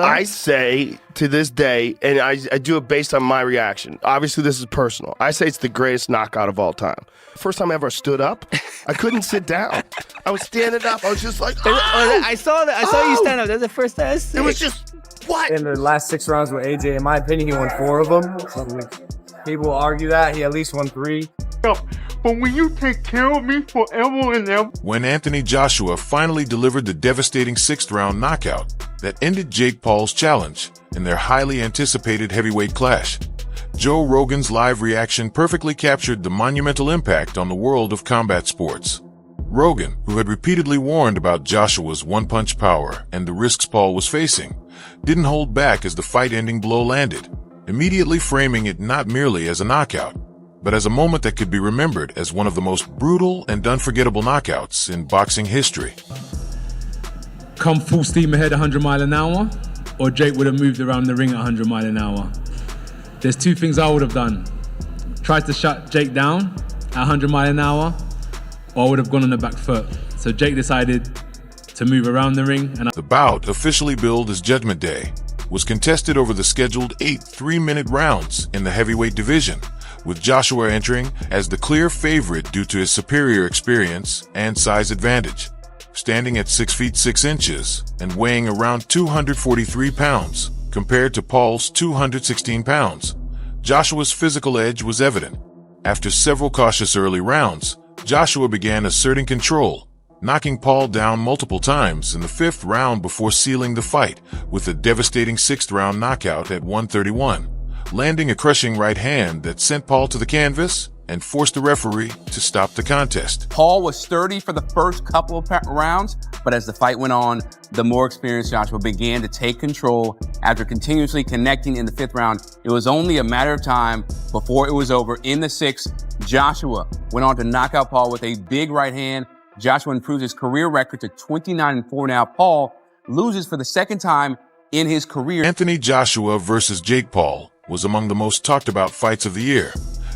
I say to this day, and I do it based on my reaction. Obviously, this is personal. I say it's the greatest knockout of all time. First time I ever stood up, I couldn't sit down. I was standing up. I was just like, oh! I saw that. I saw you stand up. That's the first time I see. It was just, what? In the last 6 rounds with AJ, in my opinion, he won 4 of them. So people will argue that. He at least won 3. But when you take care of me forever and ever. When Anthony Joshua finally delivered the devastating 6th round knockout that ended Jake Paul's challenge in their highly anticipated heavyweight clash, Joe Rogan's live reaction perfectly captured the monumental impact on the world of combat sports. Rogan, who had repeatedly warned about Joshua's one-punch power and the risks Paul was facing, didn't hold back as the fight-ending blow landed, immediately framing it not merely as a knockout, but as a moment that could be remembered as one of the most brutal and unforgettable knockouts in boxing history. Come full steam ahead 100 miles an hour, or Jake would have moved around the ring at 100 miles an hour. There's 2 things I would have done. Tried to shut Jake down at 100 miles an hour, or I would have gone on the back foot. So Jake decided to move around the ring. And the bout, officially billed as Judgment Day, was contested over the scheduled 8 3-minute rounds in the heavyweight division, with Joshua entering as the clear favorite due to his superior experience and size advantage, standing at 6 feet 6 inches and weighing around 243 pounds compared to Paul's 216 pounds. Joshua's physical edge was evident. After several cautious early rounds, Joshua began asserting control, knocking Paul down multiple times in the 5th round before sealing the fight with a devastating 6th round knockout at 131. Landing a crushing right hand that sent Paul to the canvas and forced the referee to stop the contest. Paul was sturdy for the first couple of rounds, but as the fight went on, the more experienced Joshua began to take control. After continuously connecting in the 5th round, it was only a matter of time before it was over. In the 6th, Joshua went on to knock out Paul with a big right hand. Joshua improved his career record to 29-4 now. Paul loses for the 2nd time in his career. Anthony Joshua versus Jake Paul was among the most talked about fights of the year,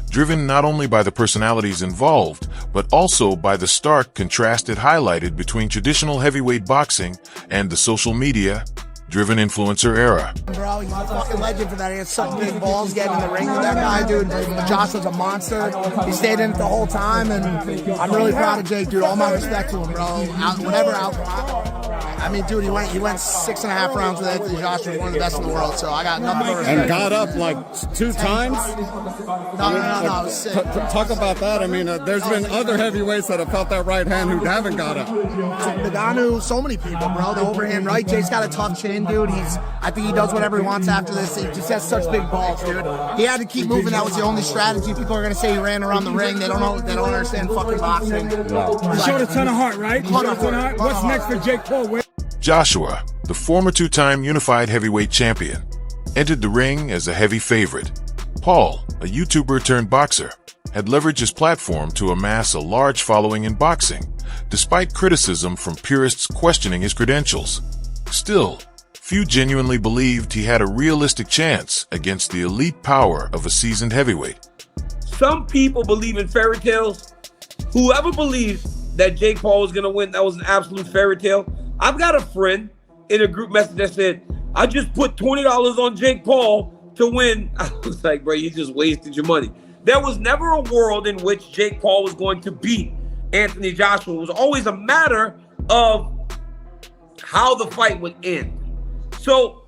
driven not only by the personalities involved, but also by the stark contrast it highlighted between traditional heavyweight boxing and the social media-driven influencer era. Bro, he's a fucking legend for that. He has such big balls getting in the ring with that guy, dude. Joshua's a monster. He stayed in it the whole time, and I'm really proud of Jake, dude. All my respect to him, bro. Whatever outcome. I mean, dude, he went 6.5 rounds with Anthony Joshua, one of the best in the world. So I got nothing but respect. And got up like 2 times. No, it was sick. Talk about that. I mean, there's been other heavyweights that have felt that right hand who haven't got up. Nagano, so many people, bro. The overhand right. Jake's got a tough chin, dude. I think he does whatever he wants after this. He just has such big balls, dude. He had to keep moving. That was the only strategy. People are gonna say he ran around the ring. They don't know. They don't understand fucking boxing. You showed a ton of heart, right? What's next for Jake Paul? Joshua, the former 2-time unified heavyweight champion, entered the ring as a heavy favorite. Paul, a YouTuber turned boxer, had leveraged his platform to amass a large following in boxing, despite criticism from purists questioning his credentials. Still, few genuinely believed he had a realistic chance against the elite power of a seasoned heavyweight. Some people believe in fairy tales. Whoever believes that Jake Paul was going to win, that was an absolute fairy tale. I've got a friend in a group message that said, I just put $20 on Jake Paul to win. I was like, bro, you just wasted your money. There was never a world in which Jake Paul was going to beat Anthony Joshua. It was always a matter of how the fight would end. So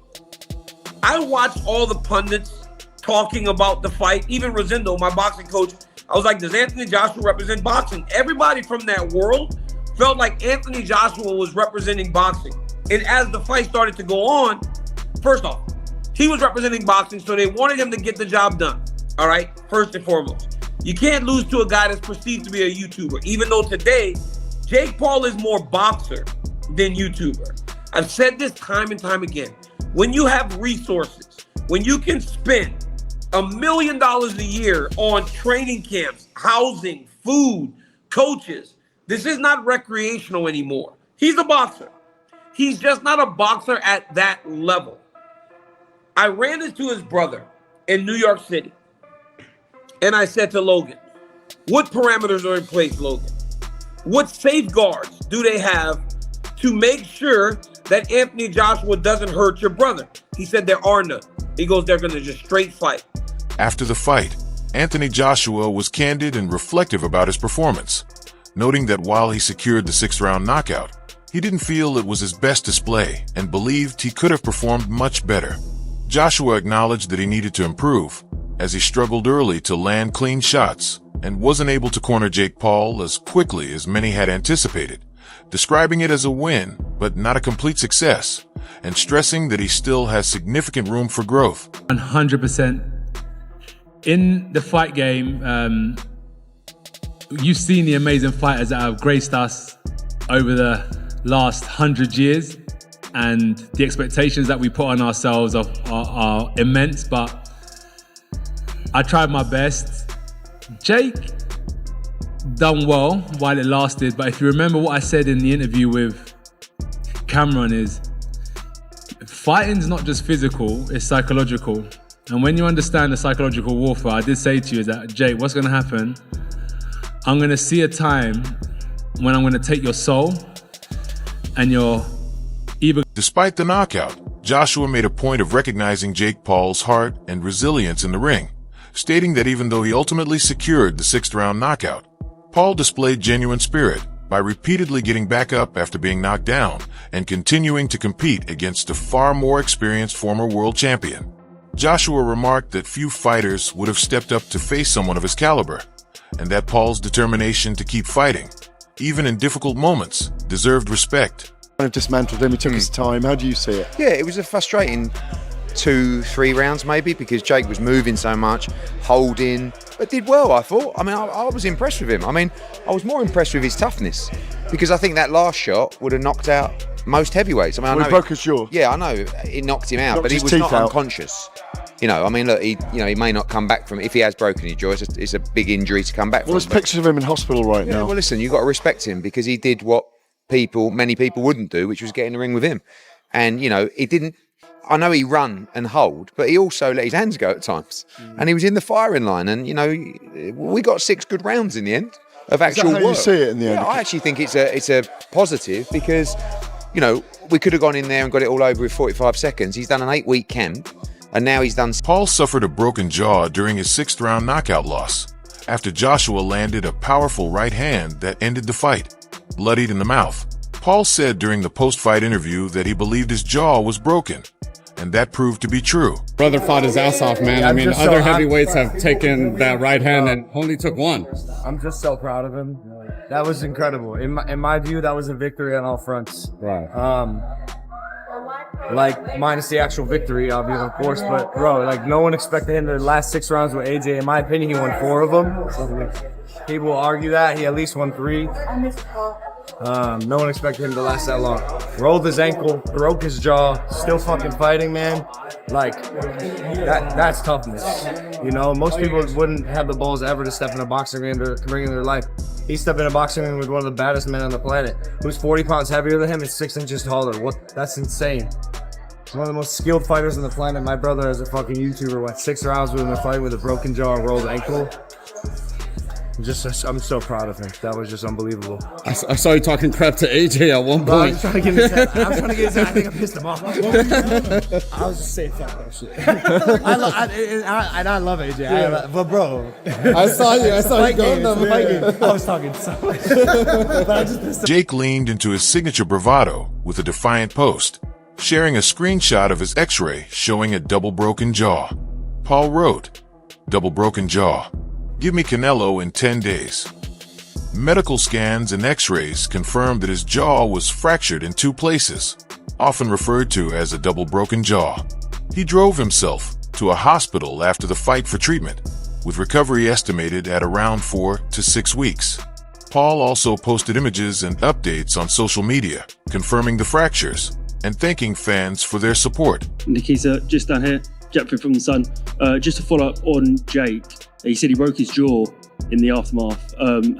I watched all the pundits talking about the fight. Even Rosendo, my boxing coach, I was like, does Anthony Joshua represent boxing? Everybody from that world felt like Anthony Joshua was representing boxing. And as the fight started to go on, first off, he was representing boxing, so they wanted him to get the job done. All right, first and foremost. You can't lose to a guy that's perceived to be a YouTuber, even though today, Jake Paul is more boxer than YouTuber. I've said this time and time again. When you have resources, when you can spend $1 million a year on training camps, housing, food, coaches, this is not recreational anymore. He's a boxer. He's just not a boxer at that level. I ran into his brother in New York City, and I said to Logan, what parameters are in place, Logan? What safeguards do they have to make sure that Anthony Joshua doesn't hurt your brother. He said there are none. He goes, they're going to just straight fight. After the fight, Anthony Joshua was candid and reflective about his performance, noting that while he secured the 6th-round knockout, he didn't feel it was his best display and believed he could have performed much better. Joshua acknowledged that he needed to improve, as he struggled early to land clean shots and wasn't able to corner Jake Paul as quickly as many had anticipated, describing it as a win, but not a complete success, and stressing that he still has significant room for growth. 100%. In the fight game, you've seen the amazing fighters that have graced us over the last 100 years, and the expectations that we put on ourselves are immense, but I tried my best. Jake done well while it lasted, but if you remember what I said in the interview with Cameron is, fighting's not just physical, it's psychological. And when you understand the psychological warfare, I did say to you is that, Jake, what's gonna happen? I'm gonna see a time when I'm gonna take your soul and you're either... Despite the knockout, Joshua made a point of recognizing Jake Paul's heart and resilience in the ring, stating that even though he ultimately secured the 6th-round knockout, Paul displayed genuine spirit by repeatedly getting back up after being knocked down and continuing to compete against a far more experienced former world champion. Joshua remarked that few fighters would have stepped up to face someone of his caliber, and that Paul's determination to keep fighting, even in difficult moments, deserved respect. Kind of dismantled him, he took his time. How do you see it? Yeah, it was a frustrating 2-3 rounds maybe, because Jake was moving so much, holding, but did well, I thought. I mean, I was impressed with him. I mean, I was more impressed with his toughness, because I think that last shot would have knocked out most heavyweights. I mean, I know he broke his jaw. Yeah, I know it knocked him out, but he was not unconscious. You know, I mean, look, he may not come back from it. If he has broken his jaw, it's a big injury to come back from. Well, there's pictures of him in hospital right now. Well, listen, you've got to respect him, because he did what many people wouldn't do, which was get in the ring with him. And, you know, he didn't, I know he run and hold, but he also let his hands go at times. And he was in the firing line. And, you know, we got 6 good rounds in the end of actual work. Is that how you see it in the end? Yeah, I actually think it's a positive, because, you know, we could have gone in there and got it all over with 45 seconds. He's done an 8-week camp, and now he's done... Paul suffered a broken jaw during his 6th-round knockout loss, after Joshua landed a powerful right hand that ended the fight, bloodied in the mouth. Paul said during the post-fight interview that he believed his jaw was broken, and that proved to be true. Brother fought his ass off, man. Yeah, I mean, other heavyweights have taken that right hand and only took one. I'm just so proud of him. That was incredible. In my view, that was a victory on all fronts. Right. Like, minus the actual victory, obviously, of course, but bro, like, no one expected him to last 6 rounds with AJ. In my opinion, he won 4 of them. People will argue that he at least won 3. No one expected him to last that long. Rolled his ankle, broke his jaw, still fucking fighting, man. Like, that's toughness. You know, most people wouldn't have the balls ever to step in a boxing ring to bring in their life. He stepped in a boxing ring with one of the baddest men on the planet, who's 40 pounds heavier than him and 6 inches taller. That's insane. He's one of the most skilled fighters on the planet. My brother, as a fucking YouTuber, went 6 rounds with him in a fight with a broken jaw and rolled ankle. I'm so proud of him. That was just unbelievable. I saw you talking crap to AJ at one Bro, I point. was trying to get his head. I think I pissed him off. I was just saying fuck that shit. I love AJ. Yeah. But bro, I saw you going on the fight game. I was talking so much. But I just pissed him. Jake leaned into his signature bravado with a defiant post, sharing a screenshot of his x-ray showing a double broken jaw. Paul wrote, "Double broken jaw. Give me Canelo in 10 days." Medical scans and x-rays confirmed that his jaw was fractured in 2 places, often referred to as a double broken jaw. He drove himself to a hospital after the fight for treatment, with recovery estimated at around 4 to 6 weeks. Paul also posted images and updates on social media, confirming the fractures and thanking fans for their support. Nikisa, just down here, Jackford from the Sun. Just to follow up on Jake, he said he broke his jaw in the aftermath.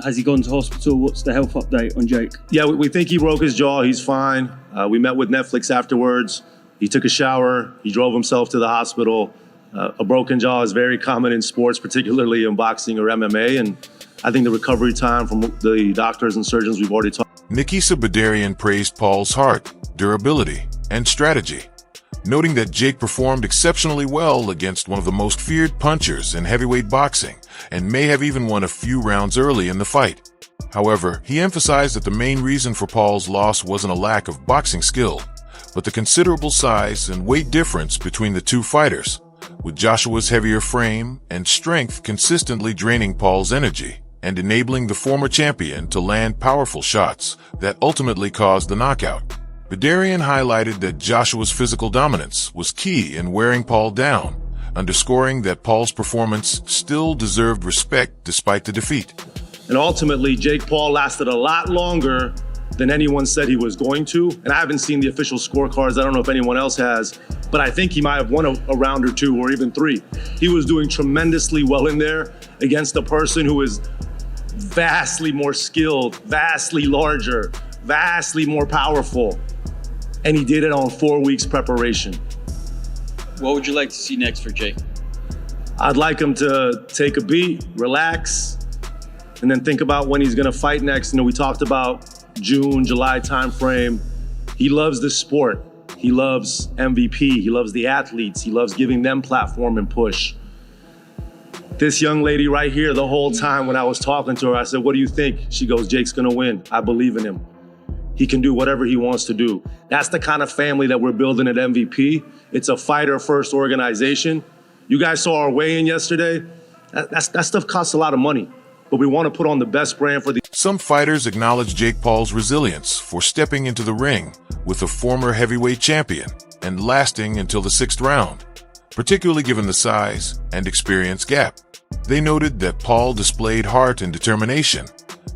Has he gone to hospital? What's the health update on Jake? Yeah, we think he broke his jaw. He's fine. We met with Netflix afterwards. He took a shower. He drove himself to the hospital. A broken jaw is very common in sports, particularly in boxing or MMA. And I think the recovery time from the doctors and surgeons we've already talked. Nikisa Badarian praised Paul's heart durability, and strategy, noting that Jake performed exceptionally well against one of the most feared punchers in heavyweight boxing and may have even won a few rounds early in the fight. However, he emphasized that the main reason for Paul's loss wasn't a lack of boxing skill, but the considerable size and weight difference between the two fighters, with Joshua's heavier frame and strength consistently draining Paul's energy and enabling the former champion to land powerful shots that ultimately caused the knockout. Badarian highlighted that Joshua's physical dominance was key in wearing Paul down, underscoring that Paul's performance still deserved respect despite the defeat. And ultimately, Jake Paul lasted a lot longer than anyone said he was going to. And I haven't seen the official scorecards. I don't know if anyone else has, but I think he might have won a round or two or even three. He was doing tremendously well in there against a person who is vastly more skilled, vastly larger, vastly more powerful. And he did it on 4 weeks preparation. What would you like to see next for Jake? I'd like him to take a beat, relax, and then think about when he's gonna fight next. You know, we talked about June, July timeframe. He loves the sport. He loves MVP. He loves the athletes. He loves giving them platform and push. This young lady right here, the whole time when I was talking to her, I said, what do you think? She goes, Jake's gonna win. I believe in him. He can do whatever he wants to do. That's the kind of family that we're building at MVP. It's a fighter-first organization. You guys saw our weigh-in yesterday. That stuff costs a lot of money, but we want to put on the best brand for the... Some fighters acknowledge Jake Paul's resilience for stepping into the ring with a former heavyweight champion and lasting until the 6th round, particularly given the size and experience gap. They noted that Paul displayed heart and determination,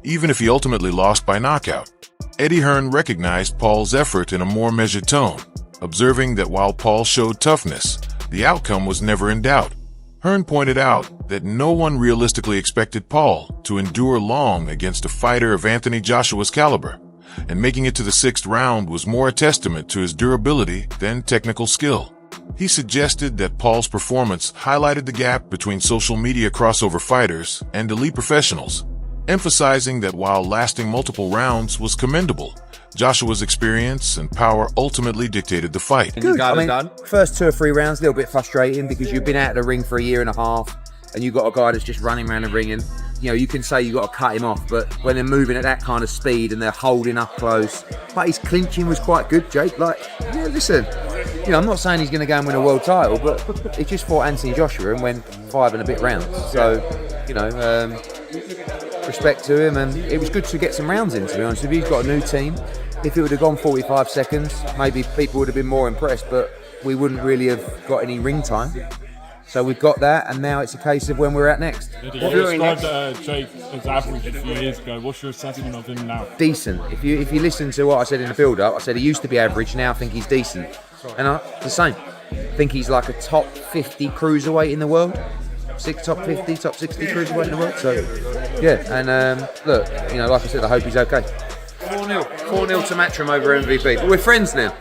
even if he ultimately lost by knockout. Eddie Hearn recognized Paul's effort in a more measured tone, observing that while Paul showed toughness, the outcome was never in doubt. Hearn pointed out that no one realistically expected Paul to endure long against a fighter of Anthony Joshua's caliber, and making it to the 6th round was more a testament to his durability than technical skill. He suggested that Paul's performance highlighted the gap between social media crossover fighters and elite professionals, emphasizing that while lasting multiple rounds was commendable, Joshua's experience and power ultimately dictated the fight. Good. I mean, first 2 or 3 rounds, a little bit frustrating because you've been out of the ring for a year and a half and you've got a guy that's just running around the ring and, you know, you can say you've got to cut him off, but when they're moving at that kind of speed and they're holding up close, but his clinching was quite good, Jake. Like, yeah, listen, you know, I'm not saying he's going to go and win a world title, but he just fought Anthony Joshua and went 5 and a bit rounds. So, you know, respect to him, and it was good to get some rounds in, to be honest with you. He's got a new team. If it would have gone 45 seconds, maybe people would have been more impressed, but we wouldn't really have got any ring time. So we've got that, and now it's a case of when we're at next. You described Jake as average a few years ago. What's your assessment of him now? Decent. If you listen to what I said in the build-up, I said he used to be average, now I think he's decent. And the same. I think he's like a top 50 cruiserweight in the world. Top 50, top 60 cruiserweight in the world. So, yeah, and look, you know, like I said, I hope he's okay. 4-0 to Matchroom over MVP. But we're friends now.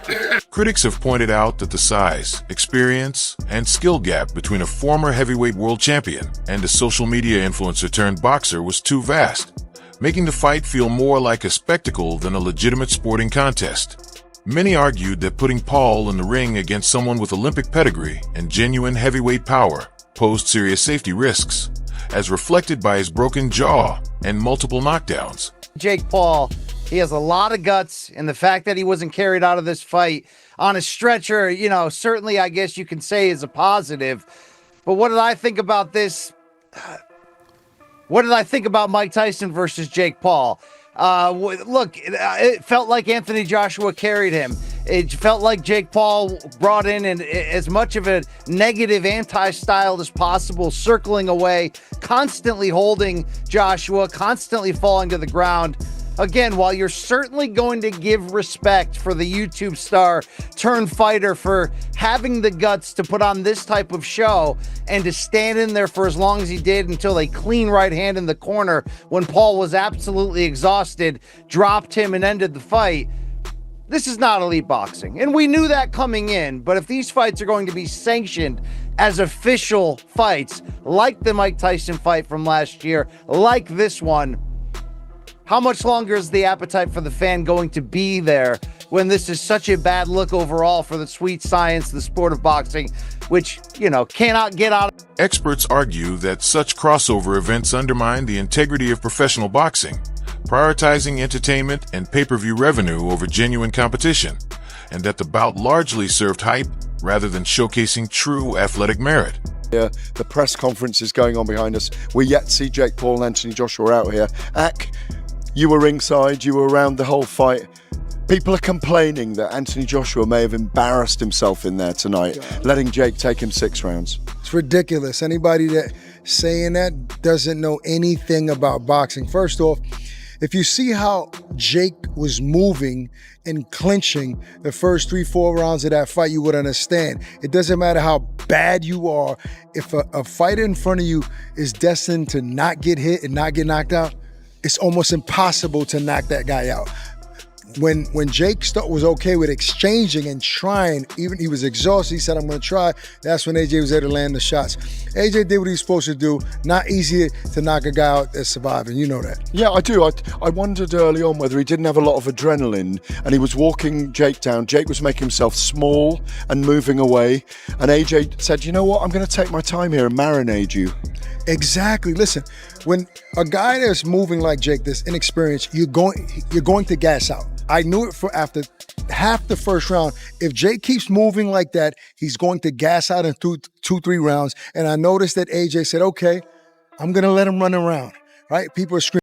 Critics have pointed out that the size, experience, and skill gap between a former heavyweight world champion and a social media influencer turned boxer was too vast, making the fight feel more like a spectacle than a legitimate sporting contest. Many argued that putting Paul in the ring against someone with Olympic pedigree and genuine heavyweight power posed serious safety risks, as reflected by his broken jaw and multiple knockdowns. Jake Paul, he has a lot of guts, and the fact that he wasn't carried out of this fight on a stretcher, you know, certainly I guess you can say is a positive. But what did I think about this? What did I think about Mike Tyson versus Jake Paul? Look, it felt like Anthony Joshua carried him. It felt like Jake Paul brought in as much of a negative anti-style as possible, circling away, constantly holding Joshua, constantly falling to the ground. Again, while you're certainly going to give respect for the YouTube star turned fighter for having the guts to put on this type of show and to stand in there for as long as he did until a clean right hand in the corner when Paul was absolutely exhausted, dropped him and ended the fight. This is not elite boxing. And we knew that coming in, but if these fights are going to be sanctioned as official fights, like the Mike Tyson fight from last year, like this one, how much longer is the appetite for the fan going to be there when this is such a bad look overall for the sweet science, the sport of boxing, which, you know, cannot get out. Experts argue that such crossover events undermine the integrity of professional boxing, prioritizing entertainment and pay-per-view revenue over genuine competition, and that the bout largely served hype rather than showcasing true athletic merit. Yeah, the press conference is going on behind us. We're yet to see Jake Paul and Anthony Joshua out here. Ak, you were ringside, you were around the whole fight. People are complaining that Anthony Joshua may have embarrassed himself in there tonight, letting Jake take him 6 rounds. It's ridiculous. Anybody that saying that doesn't know anything about boxing. First off, if you see how Jake was moving and clinching the first 3-4 rounds of that fight, you would understand. It doesn't matter how bad you are. If a fighter in front of you is destined to not get hit and not get knocked out, it's almost impossible to knock that guy out. When Jake was okay with exchanging and trying, even he was exhausted, he said, I'm going to try. That's when AJ was there to land the shots. AJ did what he was supposed to do. Not easy to knock a guy out that's surviving. You know that. Yeah, I do. I wondered early on whether he didn't have a lot of adrenaline and he was walking Jake down. Jake was making himself small and moving away. And AJ said, you know what? I'm going to take my time here and marinate you. Exactly. Listen, when a guy that's moving like Jake, that's inexperienced, you're going to gas out. I knew it for after half the first round. If Jake keeps moving like that, he's going to gas out in 2-3 rounds. And I noticed that AJ said, okay, I'm going to let him run around, right? People are screaming.